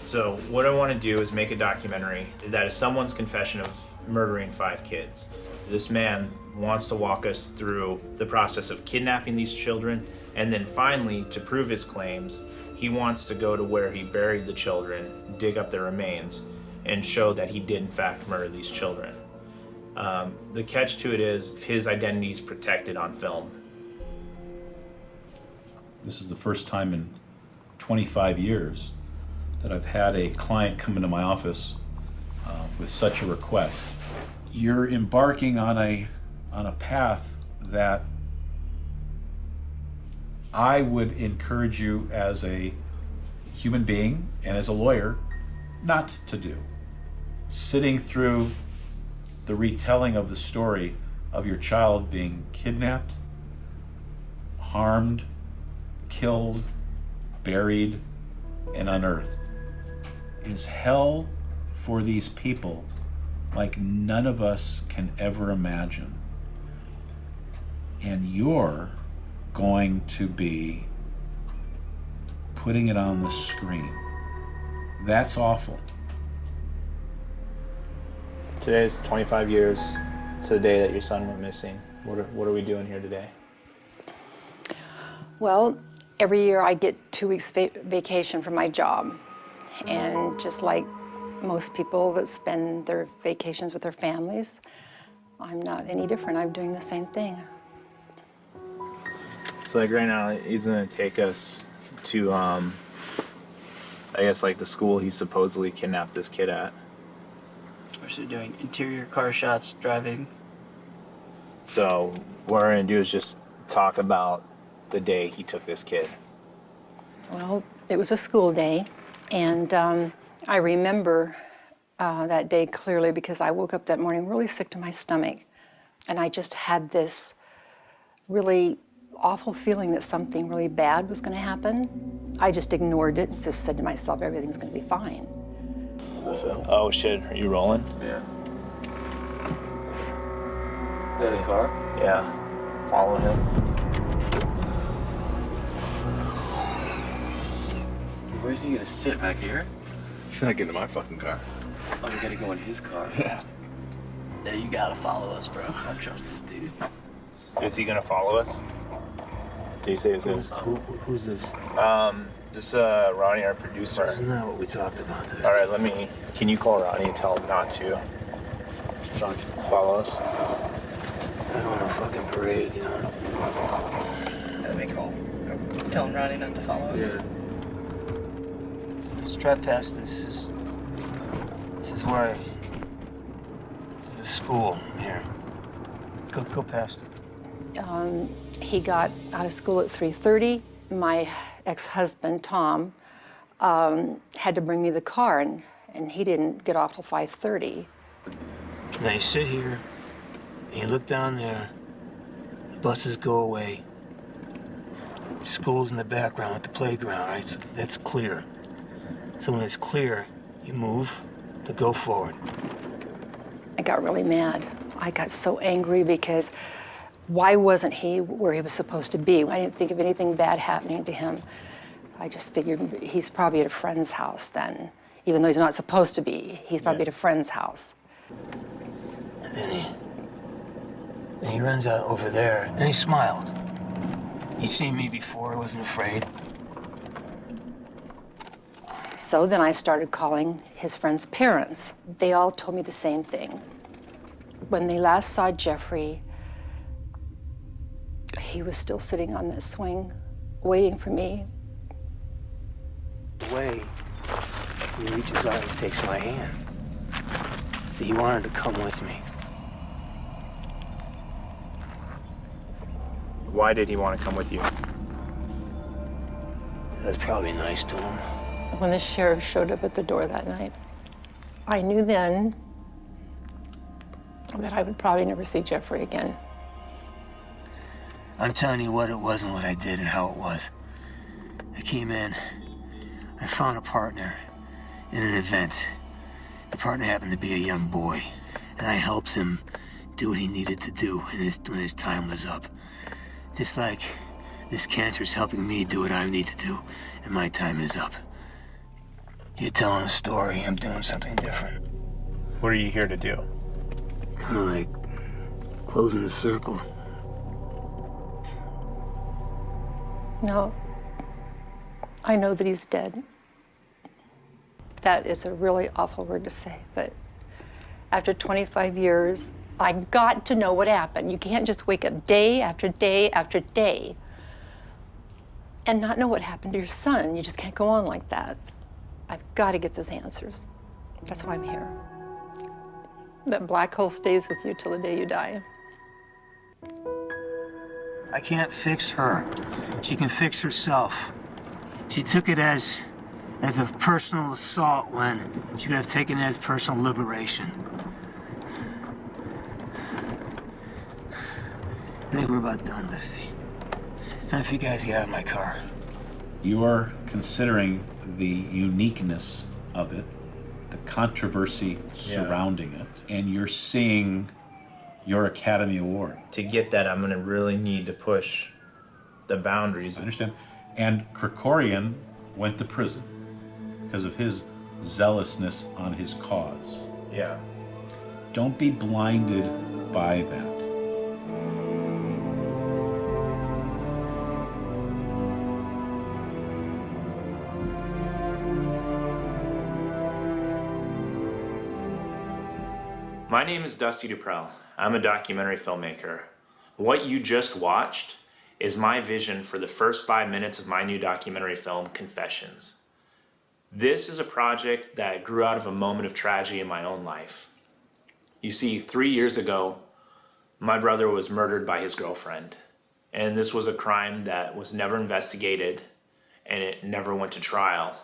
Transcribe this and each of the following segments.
So what I want to do is make a documentary that is someone's confession of murdering 5 kids. This man wants to walk us through the process of kidnapping these children, and then finally, to prove his claims, he wants to go to where he buried the children, dig up their remains, and show that he did in fact murder these children. The catch to it is his identity is protected on film. This is the first time in 25 years that I've had a client come into my office with such a request. You're embarking on a path that I would encourage you as a human being and as a lawyer not to do. Sitting through the retelling of the story of your child being kidnapped, harmed, killed, buried, and unearthed is hell for these people like none of us can ever imagine. And you're going to be putting it on the screen. That's awful. Today is 25 years to the day that your son went missing. What are we doing here today? Well, every year I get 2 weeks vacation from my job. And just like most people that spend their vacations with their families, I'm not any different. I'm doing the same thing. So like right now, he's gonna take us to, I guess like the school he supposedly kidnapped this kid at. We're still doing interior car shots, driving. So what we're gonna do is just talk about the day he took this kid. Well, it was a school day, and I remember that day clearly because I woke up that morning really sick to my stomach, and I just had this really awful feeling that something really bad was going to happen. I just ignored it and just said to myself, everything's going to be fine. Oh shit, are you rolling? Yeah. Is that his car? Yeah. Follow him. Where's he gonna sit, back here? He's not getting in my fucking car. Oh, you gotta go in his car. Yeah. Yeah, you gotta follow us, bro. I don't trust this dude. Is he gonna follow us? Did you say he was Who's this? gonna? This Ronnie, our producer. Isn't that what we talked about? This? All right, can you call Ronnie and tell him not to follow us? I don't want a fucking parade, you know? Let me call. Telling Ronnie not to follow us. Yeah. Let's drive past this. This is where this is the school here. Go past it. He got out of school at 3:30. My ex-husband, Tom, had to bring me the car, and he didn't get off till 5:30. Now you sit here, and you look down there, the buses go away. School's in the background at the playground, right? So that's clear. So when it's clear, you move to go forward. I got really mad. I got so angry because why wasn't he where he was supposed to be? I didn't think of anything bad happening to him. I just figured he's probably at a friend's house then. Even though he's not supposed to be, he's probably at a friend's house. And then he runs out over there, and he smiled. He'd seen me before, I wasn't afraid. So then I started calling his friend's parents. They all told me the same thing. When they last saw Jeffrey, he was still sitting on that swing, waiting for me. The way he reaches out and takes my hand. See, he wanted to come with me. Why did he want to come with you? That's probably nice to him. When the sheriff showed up at the door that night, I knew then that I would probably never see Jeffrey again. I'm telling you what it was and what I did and how it was. I came in, I found a partner in an event. The partner happened to be a young boy, and I helped him do what he needed to do when his time was up. Just like this cancer is helping me do what I need to do, and my time is up. You're telling a story, I'm doing something different. What are you here to do? Kind of like closing the circle. No, I know that he's dead. That is a really awful word to say, but after 25 years, I got to know what happened. You can't just wake up day after day after day and not know what happened to your son. You just can't go on like that. I've got to get those answers. That's why I'm here. That black hole stays with you till the day you die. I can't fix her. She can fix herself. She took it as a personal assault when she could have taken it as personal liberation. I think we're about done, Dusty. It's time for you guys to get out of my car. You're considering the uniqueness of it, the controversy surrounding it, and you're seeing your Academy Award. To get that, I'm going to really need to push the boundaries. I understand. And Krikorian went to prison because of his zealousness on his cause. Yeah. Don't be blinded by that. My name is Dusty Duprell. I'm a documentary filmmaker. What you just watched is my vision for the first 5 minutes of my new documentary film, Confessions. This is a project that grew out of a moment of tragedy in my own life. You see, 3 years ago, my brother was murdered by his girlfriend. And this was a crime that was never investigated and it never went to trial.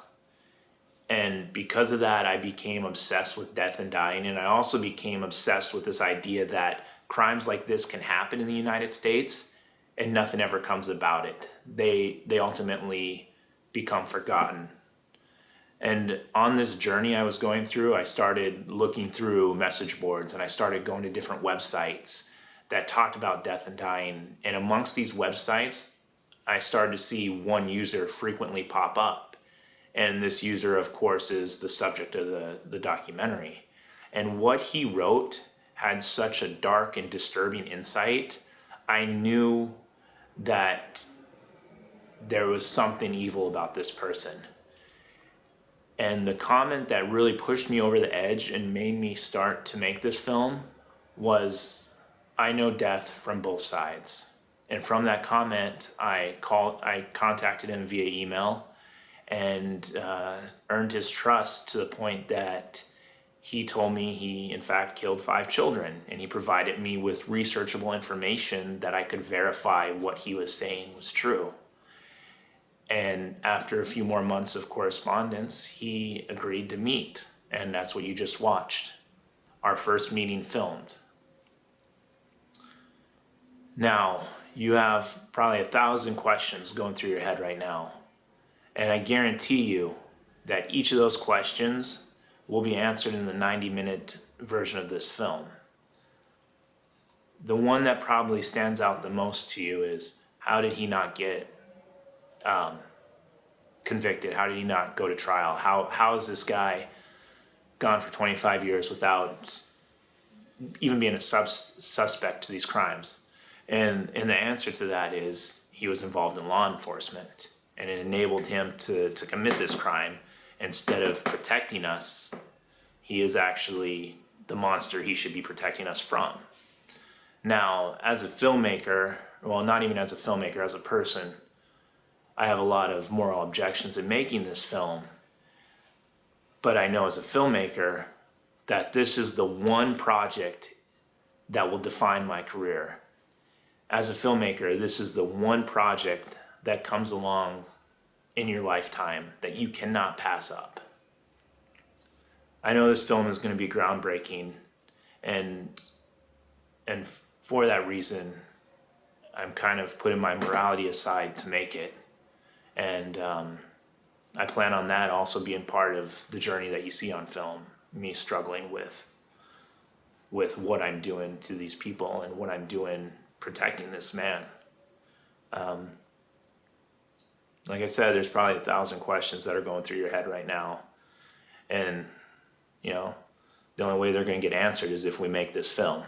And because of that, I became obsessed with death and dying. And I also became obsessed with this idea that crimes like this can happen in the United States and nothing ever comes about it. They ultimately become forgotten. And on this journey I was going through, I started looking through message boards and I started going to different websites that talked about death and dying. And amongst these websites, I started to see one user frequently pop up. And this user, of course, is the subject of the documentary. And what he wrote had such a dark and disturbing insight. I knew that there was something evil about this person. And the comment that really pushed me over the edge and made me start to make this film was, I know death from both sides. And from that comment, I contacted him via email and earned his trust to the point that he told me he in fact killed 5 children, and he provided me with researchable information that I could verify what he was saying was true. And after a few more months of correspondence, he agreed to meet, and that's what you just watched. Our first meeting filmed. Now, you have probably 1,000 questions going through your head right now. And I guarantee you that each of those questions will be answered in the 90-minute version of this film. The one that probably stands out the most to you is, how did he not get convicted? How did he not go to trial? How is this guy gone for 25 years without even being a suspect to these crimes? And the answer to that is, he was involved in law enforcement. And it enabled him to commit this crime. Instead of protecting us, he is actually the monster he should be protecting us from. Now, as a filmmaker, well, not even as a filmmaker, as a person, I have a lot of moral objections in making this film. But I know as a filmmaker that this is the one project that will define my career. As a filmmaker, this is the one project that comes along in your lifetime that you cannot pass up. I know this film is going to be groundbreaking, and for that reason, I'm kind of putting my morality aside to make it. And I plan on that also being part of the journey that you see on film, me struggling with what I'm doing to these people and what I'm doing protecting this man. Like I said, there's probably 1,000 questions that are going through your head right now. And, you know, the only way they're going to get answered is if we make this film.